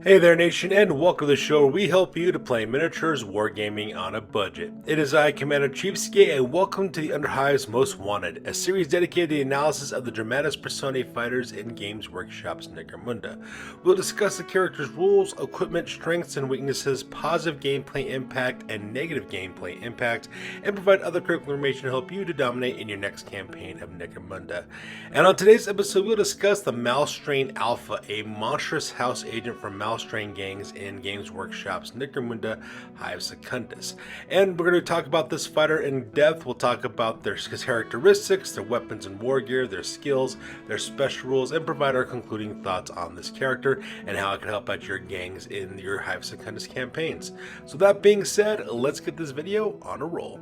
Hey there, nation, and welcome to the show where we help you to play miniatures wargaming on a budget. It is I, Commander Cheapskate, and welcome to the Underhive's Most Wanted, a series dedicated to the analysis of the Dramatis Personae fighters in Games Workshop's Necromunda. We'll discuss the characters' rules, equipment, strengths and weaknesses, positive gameplay impact and negative gameplay impact, and provide other critical information to help you to dominate in your next campaign of Necromunda. And on today's episode, we'll discuss the Malstrain Alpha, a monstrous house agent from Malstrain gangs in Games Workshop's Necromunda, Hive Secundus. And we're going to talk about this fighter in depth. We'll talk about their characteristics, their weapons and war gear, their skills, their special rules, and provide our concluding thoughts on this character and how it can help out your gangs in your Hive Secundus campaigns. So that being said, let's get this video on a roll.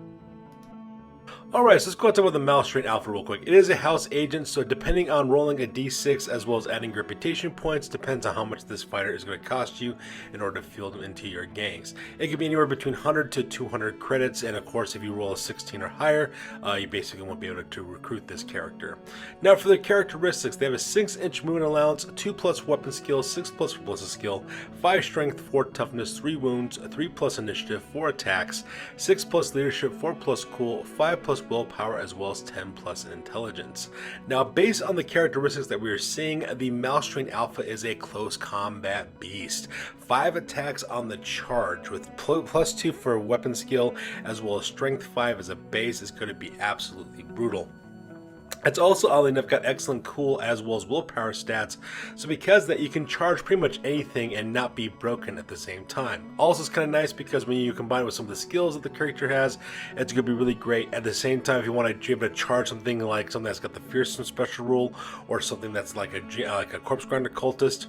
Alright, so let's go talk about the Malstrain Alpha real quick. It is a house agent, so depending on rolling a d6 as well as adding reputation points, depends on how much this fighter is going to cost you in order to field them into your gangs. It can be anywhere between 100 to 200 credits, and of course if you roll a 16 or higher, you basically won't be able to recruit this character. Now for the characteristics, they have a 6-inch movement allowance, 2+ weapon skill, 6+ ballistic skill, 5 strength, 4 toughness, 3 wounds, 3+ initiative, 4 attacks, 6+ leadership, 4+ cool, 5+ willpower, as well as 10+ intelligence. Now, based on the characteristics that we are seeing, the Malstrain Alpha is a close combat beast. 5 attacks on the charge with +2 for weapon skill, as well as strength 5 as a base is going to be absolutely brutal. It's also, oddly enough, got excellent cool as well as willpower stats, so because that you can charge pretty much anything and not be broken at the same time. Also, it's kind of nice because when you combine it with some of the skills that the character has, it's going to be really great. At the same time, if you want to be able to charge something like something that's got the fearsome special rule, or something that's like a corpse grinder cultist,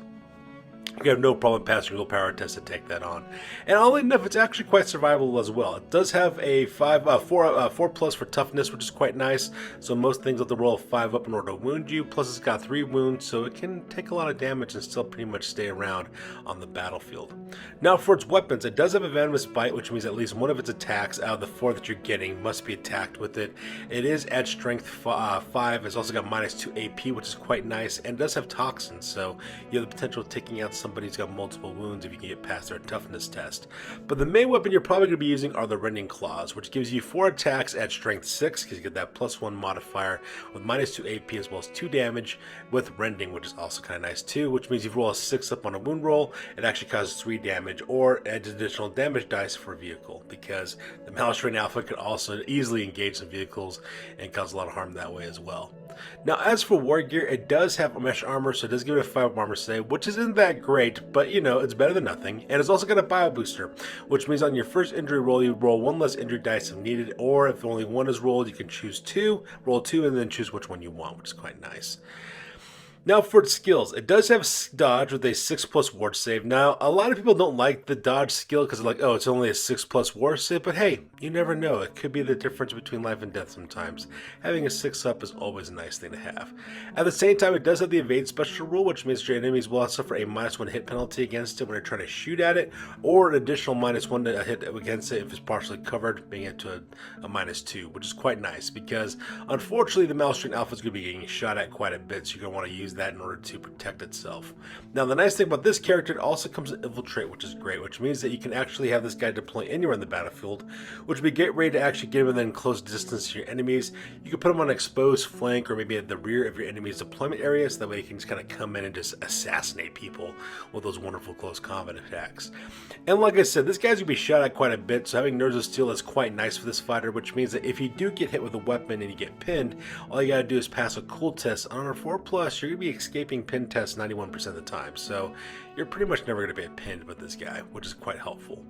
you have no problem passing your willpower test to take that on. And oddly enough, it's actually quite survivable as well. It does have a 4+ for toughness, which is quite nice. So most things have to roll a 5 up in order to wound you. Plus it's got 3 wounds, so it can take a lot of damage and still pretty much stay around on the battlefield. Now for its weapons, it does have a venomous bite, which means at least one of its attacks out of the 4 that you're getting must be attacked with it. It is at strength 5. It's also got -2 AP, which is quite nice, and it does have toxins, so you have the potential of taking out somebody's got multiple wounds if you can get past their toughness test. But the main weapon you're probably going to be using are the Rending Claws, which gives you 4 attacks at strength 6, because you get that +1 modifier with -2 AP as well as 2 damage with Rending, which is also kind of nice too, which means if you roll a 6 up on a wound roll, it actually causes 3 damage or adds additional damage dice for a vehicle, because the Malstrain Alpha could also easily engage some vehicles and cause a lot of harm that way as well. Now as for war gear, it does have a mesh armor, so it does give it a 5 armor save, which isn't that great, but you know, it's better than nothing. And it's also got a bio booster, which means on your first injury roll, you roll 1 less injury dice if needed, or if only 1 is rolled, you can choose 2, roll 2, and then choose which one you want, which is quite nice. Now for its skills, it does have dodge with a 6+ ward save. Now, a lot of people don't like the dodge skill because they're like, oh, it's only a 6+ ward save, but hey, you never know. It could be the difference between life and death sometimes. Having a 6 up is always a nice thing to have. At the same time, it does have the evade special rule, which means your enemies will suffer a -1 hit penalty against it when they're trying to shoot at it, or an additional -1 to hit against it if it's partially covered, being it to a -2, which is quite nice because unfortunately the Malstrain Alpha is going to be getting shot at quite a bit, so you're going to want to use that in order to protect itself. Now the nice thing about this character, it also comes with Infiltrate, which is great, which means that you can actually have this guy deploy anywhere in the battlefield, which would be get ready to actually get him within close distance to your enemies. You can put him on an exposed flank or maybe at the rear of your enemy's deployment area, so that way you can just kind of come in and just assassinate people with those wonderful close combat attacks. And like I said, this guy's going to be shot at quite a bit, so having Nerves of Steel is quite nice for this fighter, which means that if you do get hit with a weapon and you get pinned, all you got to do is pass a cool test. On a 4+, you're going to be escaping pin tests 91% of the time, so you're pretty much never going to be pinned with this guy, which is quite helpful.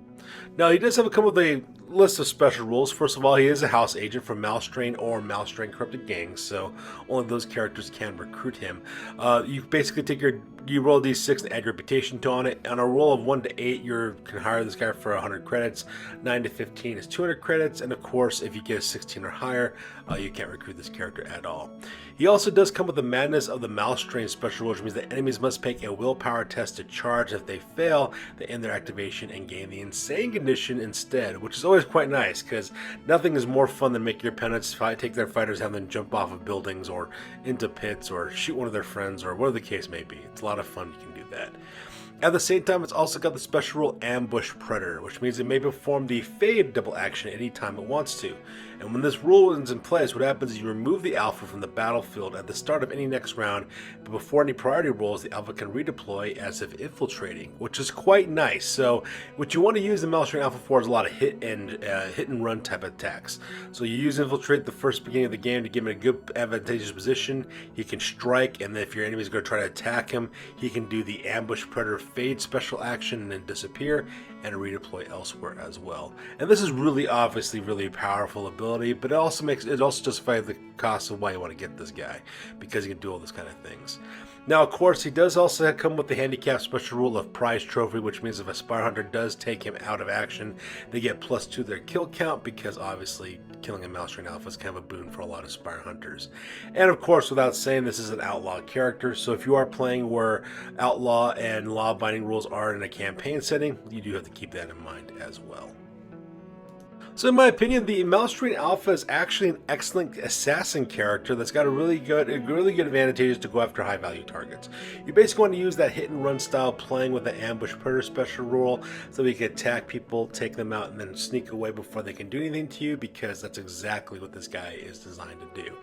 Now, he does have come with a list of special rules. First of all, he is a house agent from Malstrain or Malstrain Corrupted Gangs, so only those characters can recruit him. You basically take you roll d6 and add your reputation to on it. On a roll of 1 to 8, you can hire this guy for 100 credits. 9 to 15 is 200 credits, and of course, if you get a 16 or higher, you can't recruit this character at all. He also does come with the Madness of the Malstrain special rule, which means that enemies must make a willpower test to charge. If they fail, they end their activation and gain the Insane condition instead, which is always quite nice because nothing is more fun than making your opponents take their fighters and then jump off of buildings or into pits or shoot one of their friends or whatever the case may be. It's a lot of fun. You can do that. At the same time, it's also got the special rule Ambush Predator, which means it may perform the Fade double action anytime it wants to. And when this rule is in place, what happens is you remove the Alpha from the battlefield at the start of any next round, but before any priority rolls, the Alpha can redeploy as if infiltrating, which is quite nice. So what you want to use the Malstrain Alpha for is a lot of hit and run type attacks. So you use Infiltrate the first beginning of the game to give him a good advantageous position. He can strike, and then if your enemy is going to try to attack him, he can do the Ambush Predator Fade special action and then disappear and redeploy elsewhere as well. And this is really obviously really powerful ability, but it also justifies the cost of why you want to get this guy, because he can do all this kind of things. Now, of course, he does also come with the handicap special rule of Prize Trophy, which means if a Spire Hunter does take him out of action, they get +2 to their kill count, because obviously killing a Malstrain Alpha is kind of a boon for a lot of Spire Hunters. And of course, without saying, this is an outlaw character, so if you are playing where outlaw and law binding rules are in a campaign setting, you do have to keep that in mind as well. So in my opinion, the Malstrain Alpha is actually an excellent assassin character that's got a really good advantages to go after high value targets. You basically want to use that hit and run style, playing with the Ambush Predator special rule, so you can attack people, take them out, and then sneak away before they can do anything to you, because that's exactly what this guy is designed to do.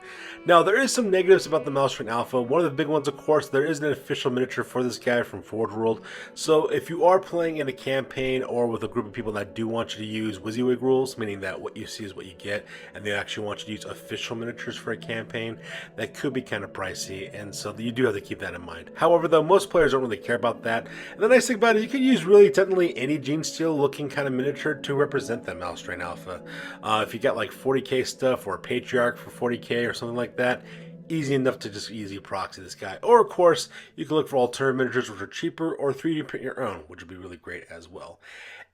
Now, there is some negatives about the Malstrain Alpha. One of the big ones, of course, there isn't an official miniature for this guy from Forge World. So if you are playing in a campaign or with a group of people that do want you to use WYSIWYG rules, meaning that what you see is what you get, and they actually want you to use official miniatures for a campaign, that could be kind of pricey, and so you do have to keep that in mind. However, though, most players don't really care about that. And the nice thing about it, you can use really technically any Genesteal looking kind of miniature to represent that Malstrain Alpha. If you got like 40k stuff or a Patriarch for 40k or something like that, easy enough to just easy proxy this guy. Or of course, you can look for alternative miniatures which are cheaper, or 3D print your own, which would be really great as well.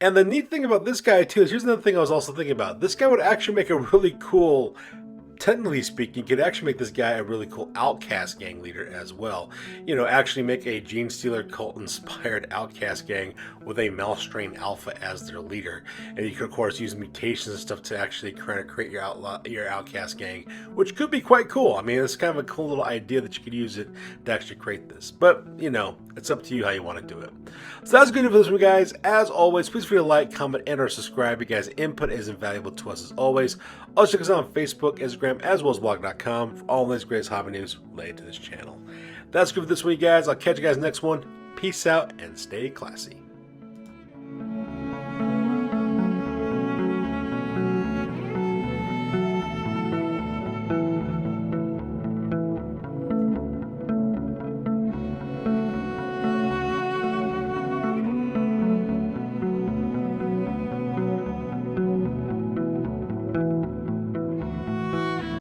And the neat thing about this guy too is, here's another thing I was also thinking about. This guy would actually make a really cool, technically speaking, could actually make this guy a really cool Outcast gang leader as well. You know, actually make a Genestealer cult inspired Outcast gang with a Malstrain Alpha as their leader. And you could of course use mutations and stuff to actually create your Outcast gang, which could be quite cool. I mean, it's kind of a cool little idea that you could use it to actually create this. But, you know, it's up to you how you want to do it. So that's good for this one, guys. As always, please feel free to like, comment, and or subscribe. You guys' input is invaluable to us as always. Also check us out on Facebook, Instagram, as well as blog.com for all these greatest hobby news related to this channel. That's good for this week, guys. I'll catch you guys next one. Peace out and stay classy.